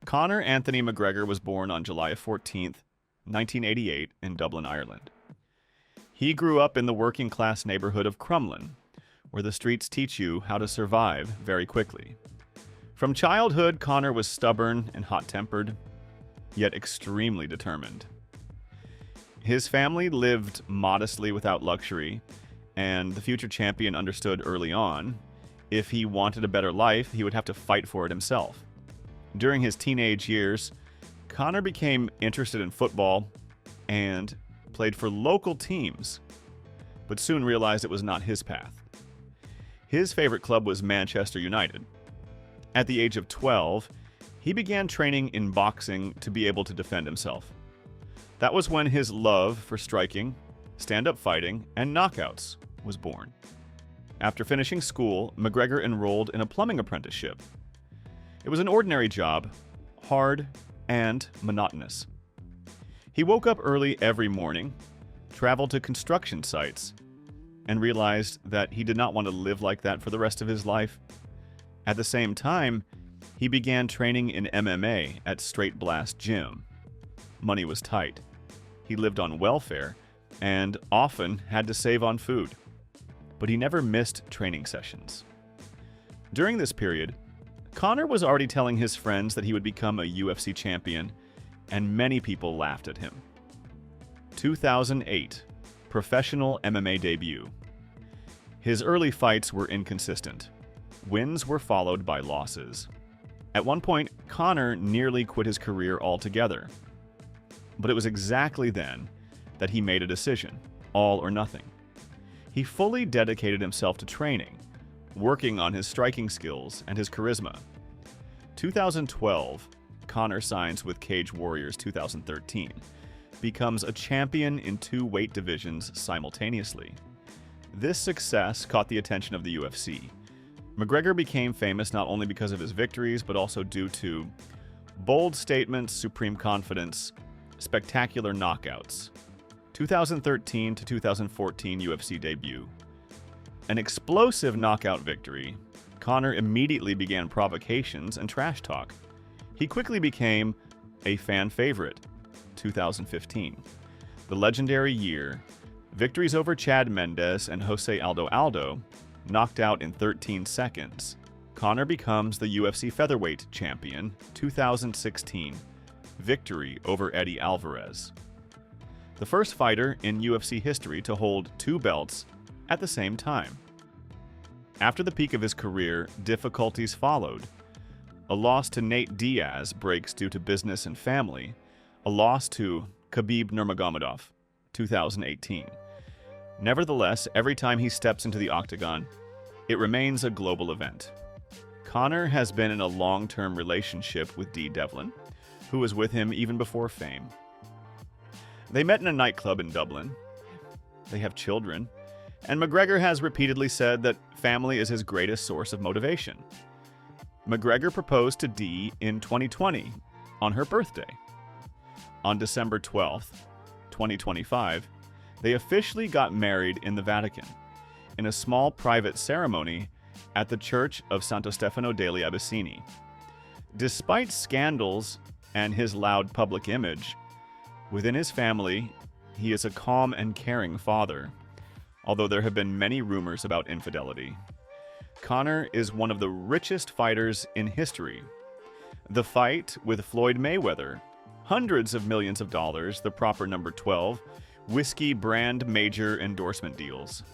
Conor Anthony McGregor was born on July 14th, 1988 in Dublin, Ireland. He grew up in the working-class neighborhood of Crumlin, where the streets teach you how to survive very quickly. From childhood, Conor was stubborn and hot-tempered, yet extremely determined. His family lived modestly without luxury, and the future champion understood early on, if he wanted a better life, he would have to fight for it himself. During his teenage years, Conor became interested in football and played for local teams, but soon realized it was not his path. His favorite club was Manchester United. At the age of 12, he began training in boxing to be able to defend himself. That was when his love for striking, stand-up fighting, and knockouts was born. After finishing school, McGregor enrolled in a plumbing apprenticeship. It was an ordinary job, hard and monotonous. He woke up early every morning, traveled to construction sites, and realized that he did not want to live like that for the rest of his life. At the same time, he began training in MMA at Straight Blast Gym. Money was tight. He lived on welfare and often had to save on food. But he never missed training sessions. During this period, Conor was already telling his friends that he would become a UFC champion, and many people laughed at him. 2008, professional MMA debut. His early fights were inconsistent. Wins were followed by losses. At one point, Conor nearly quit his career altogether. But it was exactly then that he made a decision, all or nothing. He fully dedicated himself to training, working on his striking skills and his charisma. 2012, Conor signs with Cage Warriors 2013, becomes a champion in 2 weight divisions simultaneously. This success caught the attention of the UFC. McGregor became famous not only because of his victories, but also due to bold statements, supreme confidence, spectacular knockouts. 2013 to 2014 UFC debut. An explosive knockout victory, Conor immediately began provocations and trash talk. He quickly became a fan favorite. 2015. The legendary year, victories over Chad Mendes and Jose Aldo, knocked out in 13 seconds. Conor becomes the UFC featherweight champion. 2016. Victory over Eddie Alvarez. The first fighter in UFC history to hold 2 belts at the same time. After the peak of his career, difficulties followed. A loss to Nate Diaz breaks due to business and family. A loss to Khabib Nurmagomedov, 2018. Nevertheless, every time he steps into the octagon, it remains a global event. Conor has been in a long-term relationship with Dee Devlin, who was with him even before fame. They met in a nightclub in Dublin. They have children. And McGregor has repeatedly said that family is his greatest source of motivation. McGregor proposed to Dee in 2020, on her birthday. On December 12th, 2025, they officially got married in the Vatican, in a small private ceremony at the Church of Santo Stefano degli Abissini. Despite scandals and his loud public image, within his family, he is a calm and caring father, although there have been many rumors about infidelity. Conor is one of the richest fighters in history. The fight with Floyd Mayweather, hundreds of millions of dollars, the proper number 12, whiskey brand major endorsement deals.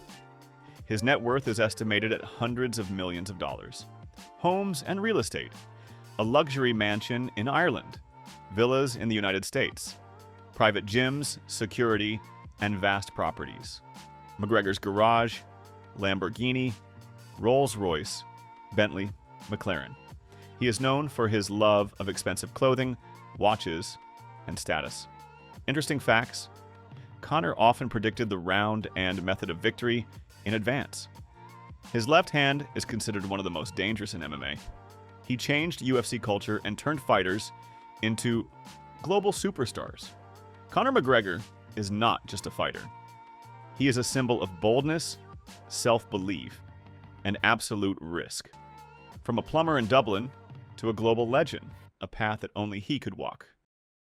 His net worth is estimated at hundreds of millions of dollars. Homes and real estate, a luxury mansion in Ireland, villas in the United States, private gyms, security, and vast properties. McGregor's garage, Lamborghini, Rolls-Royce, Bentley, McLaren. He is known for his love of expensive clothing, watches, and status. Interesting facts: Conor often predicted the round and method of victory in advance. His left hand is considered one of the most dangerous in MMA. He changed UFC culture and turned fighters into global superstars. Conor McGregor is not just a fighter. He is a symbol of boldness, self-belief, and absolute risk. From a plumber in Dublin to a global legend, a path that only he could walk.